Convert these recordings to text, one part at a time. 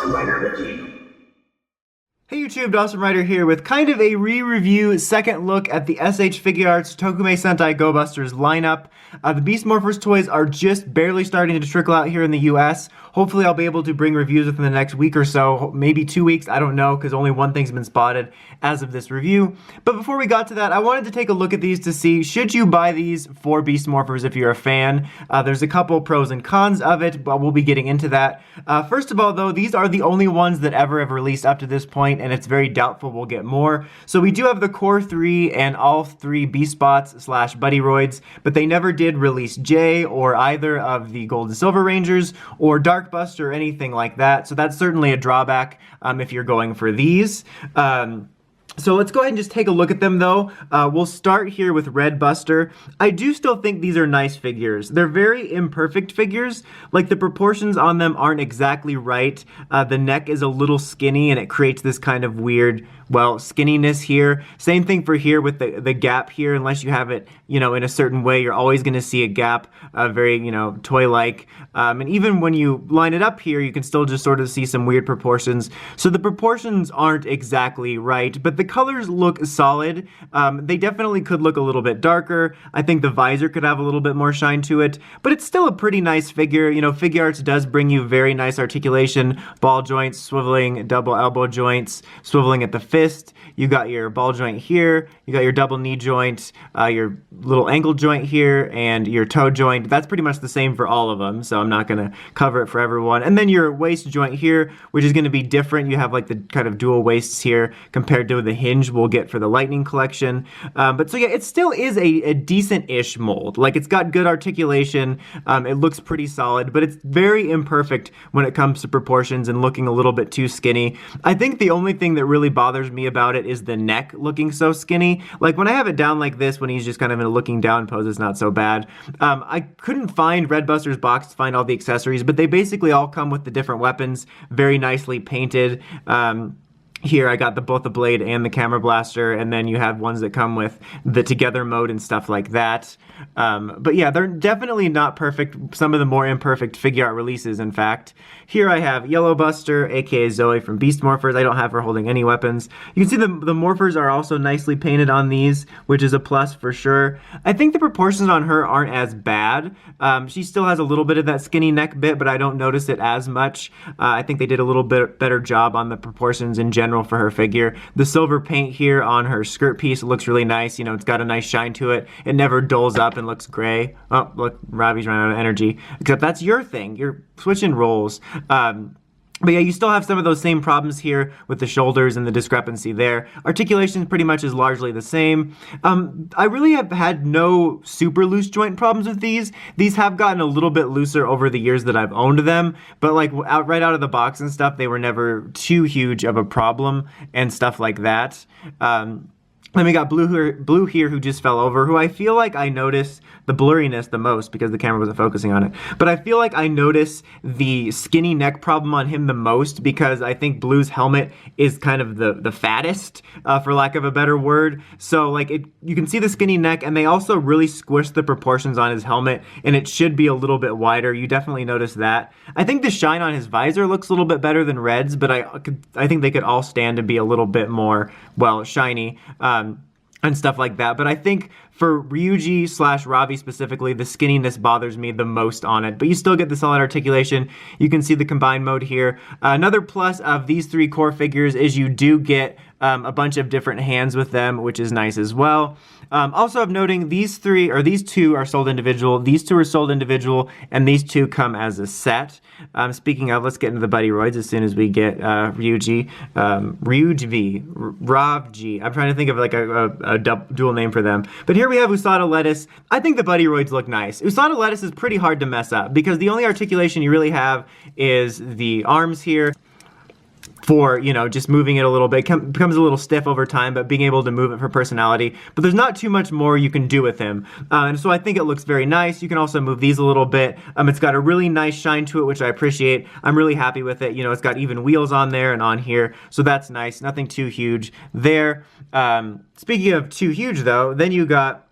Dawson Rider Wiki. Hey YouTube, Dawson Rider here with kind of a re-review second look at the S.H.Figuarts Tokumei Sentai Go-busters lineup. The Beast Morphers toys are just barely starting to trickle out here in the US. Hopefully I'll be able to bring reviews within the next week or so, maybe 2 weeks, I don't know, because only one thing's been spotted as of this review. But before we got to that, I wanted to take a look at these to see, should you buy these for Beast Morphers if you're a fan? There's a couple pros and cons of it, but we'll be getting into that. First of all though, these are the only ones that ever have released up to this point, and it's very doubtful we'll get more. So we do have the core 3 and all 3 Beastbots / Buddyroids, but they never did release J or either of the Gold and Silver Rangers or Dark Buster or anything like that. So that's certainly a drawback if you're going for these. So let's go ahead and just take a look at them though. We'll start here with Red Buster. I do still think these are nice figures. They're very imperfect figures. Like the proportions on them aren't exactly right. The neck is a little skinny and it creates this kind of weird, well, skinniness here. Same thing for here with the gap here. Unless you have it, you know, in a certain way, you're always going to see a gap, very, you know, toy-like. And even when you line it up here, you can still just sort of see some weird proportions. So the proportions aren't exactly right, but the colors look solid. They definitely could look a little bit darker. I think the visor could have a little bit more shine to it, but it's still a pretty nice figure. You know, Figuarts does bring you very nice articulation, ball joints, swiveling, double elbow joints, swiveling at the fist. You got your ball joint here, you got your double knee joint, your little ankle joint here, and your toe joint. That's pretty much the same for all of them, so I'm not going to cover it for everyone. And then your waist joint here, which is going to be different. You have like the kind of dual waists here compared to the hinge we'll get for the Lightning collection. But so yeah, it still is a decent-ish mold. Like it's got good articulation, it looks pretty solid, but it's very imperfect when it comes to proportions and looking a little bit too skinny. I think the only thing that really bothers me about it is the neck looking so skinny. Like when I have it down like this, when he's just kind of in a looking down pose, it's not so bad. I couldn't find Red Buster's box to find all the accessories, but they basically all come with the different weapons, very nicely painted. Here I got both the blade and the camera blaster, and then you have ones that come with the together mode and stuff like that. But yeah, they're definitely not perfect. Some of the more imperfect Figuart releases, in fact. Here I have Yellow Buster, aka Zoe from Beast Morphers. I don't have her holding any weapons. You can see the Morphers are also nicely painted on these, which is a plus for sure. I think the proportions on her aren't as bad. She still has a little bit of that skinny neck bit, but I don't notice it as much. I think they did a little bit better job on the proportions in general for her figure. The silver paint here on her skirt piece looks really nice. You know, it's got a nice shine to it. It never dulls up and looks gray. Oh, look, Robbie's running out of energy. Except that's your thing. You're switching roles. But yeah, you still have some of those same problems here with the shoulders and the discrepancy there. Articulation pretty much is largely the same. I really have had no super loose joint problems with these. These have gotten a little bit looser over the years that I've owned them, but like right out of the box and stuff, they were never too huge of a problem and stuff like that. Then we got Blue here who just fell over, who I feel like I noticed the blurriness the most because the camera wasn't focusing on it. But I feel like I notice the skinny neck problem on him the most because I think Blue's helmet is kind of the fattest, for lack of a better word. So like you can see the skinny neck, and they also really squish the proportions on his helmet, and it should be a little bit wider. You definitely notice that. I think the shine on his visor looks a little bit better than Red's, but I think they could all stand to be a little bit more, well, shiny. And stuff like that. But I think for Ryuji / Robbie specifically, the skinniness bothers me the most on it. But you still get the solid articulation. You can see the combined mode here. Another plus of these 3 core figures is you do get a bunch of different hands with them, which is nice as well. Also of noting, these 2 are sold individual, these 2 are sold individual, and these 2 come as a set. Speaking of, let's get into the Buddyroids as soon as we get Ryuji. Ravji. I'm trying to think of like a dual name for them. But here we have Usada Lettuce. I think the Buddyroids look nice. Usada Lettuce is pretty hard to mess up because the only articulation you really have is the arms here. For, you know, just moving it a little bit. Becomes a little stiff over time, but being able to move it for personality. But there's not too much more you can do with him. And so I think it looks very nice. You can also move these a little bit. It's got a really nice shine to it, which I appreciate. I'm really happy with it. You know, it's got even wheels on there and on here. So that's nice. Nothing too huge there. Speaking of too huge, though, then you got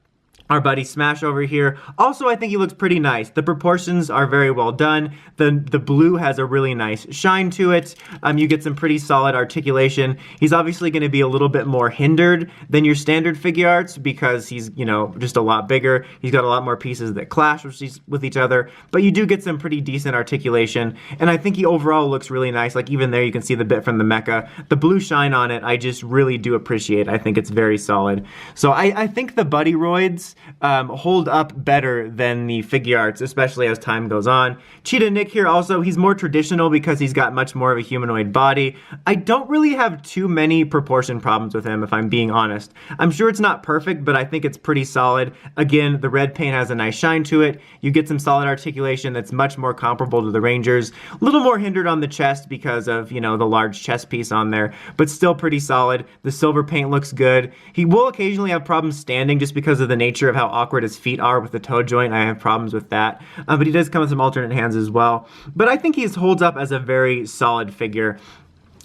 our buddy Smash over here. Also, I think he looks pretty nice. The proportions are very well done. The blue has a really nice shine to it. You get some pretty solid articulation. He's obviously going to be a little bit more hindered than your standard Figuarts because he's, you know, just a lot bigger. He's got a lot more pieces that clash with each other, but you do get some pretty decent articulation, and I think he overall looks really nice. Like, even there you can see the bit from the mecha. The blue shine on it, I just really do appreciate. I think it's very solid. So I think the Buddyroids hold up better than the Figuarts, especially as time goes on. Cheeda Nick here also, he's more traditional because he's got much more of a humanoid body. I don't really have too many proportion problems with him, if I'm being honest. I'm sure it's not perfect, but I think it's pretty solid. Again, the red paint has a nice shine to it. You get some solid articulation that's much more comparable to the Rangers. A little more hindered on the chest because of, you know, the large chest piece on there, but still pretty solid. The silver paint looks good. He will occasionally have problems standing just because of the nature of how awkward his feet are with the toe joint. I have problems with that, but he does come with some alternate hands as well. But I think he holds up as a very solid figure.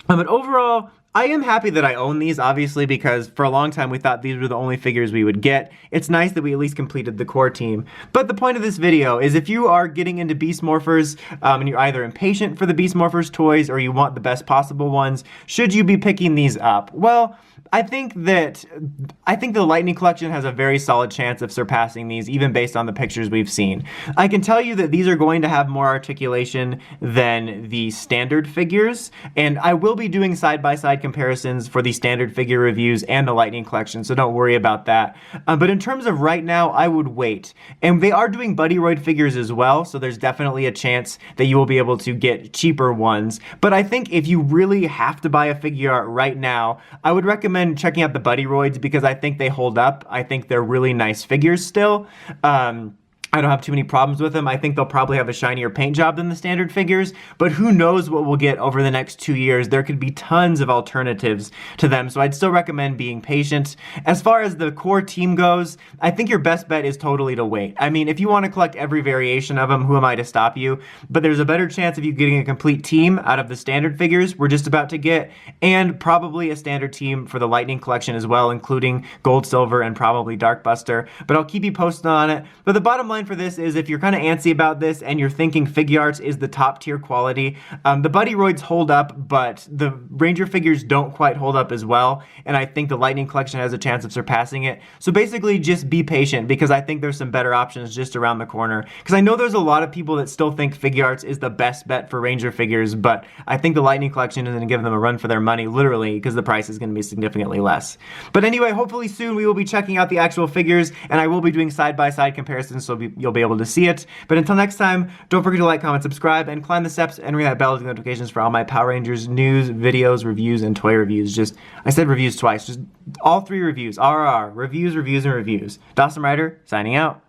But overall, I am happy that I own these, obviously, because for a long time we thought these were the only figures we would get. It's nice that we at least completed the core team. But the point of this video is if you are getting into Beast Morphers and you're either impatient for the Beast Morphers toys or you want the best possible ones, should you be picking these up? Well, I think the Lightning Collection has a very solid chance of surpassing these, even based on the pictures we've seen. I can tell you that these are going to have more articulation than the standard figures, and I will be doing side-by-side comparisons for the standard figure reviews and the Lightning Collection, so don't worry about that. But in terms of right now, I would wait. And they are doing Buddyroid figures as well, so there's definitely a chance that you will be able to get cheaper ones. But I think if you really have to buy a Figuart right now, I would recommend checking out the Buddyroids because I think they hold up. I think they're really nice figures still. I don't have too many problems with them. I think they'll probably have a shinier paint job than the standard figures, but who knows what we'll get over the next 2 years. There could be tons of alternatives to them, so I'd still recommend being patient. As far as the core team goes, I think your best bet is totally to wait. I mean, if you want to collect every variation of them, who am I to stop you? But there's a better chance of you getting a complete team out of the standard figures we're just about to get, and probably a standard team for the Lightning Collection as well, including Gold, Silver, and probably Dark Buster. But I'll keep you posted on it. But the bottom line for this is if you're kind of antsy about this and you're thinking Figuarts is the top tier quality, the Buddyroids hold up, but the Ranger figures don't quite hold up as well, and I think the Lightning Collection has a chance of surpassing it. So basically just be patient because I think there's some better options just around the corner, because I know there's a lot of people that still think Figuarts is the best bet for Ranger figures, but I think the Lightning Collection is going to give them a run for their money, literally, because the price is going to be significantly less. But anyway, hopefully soon we will be checking out the actual figures, and I will be doing side-by-side comparisons, so you'll be able to see it. But until next time, don't forget to like, comment, subscribe, and climb the steps and ring that bell to get notifications for all my Power Rangers news, videos, reviews, and toy reviews. I said reviews twice, just all 3 reviews. RRR, reviews, reviews, and reviews. Dawson Rider, signing out.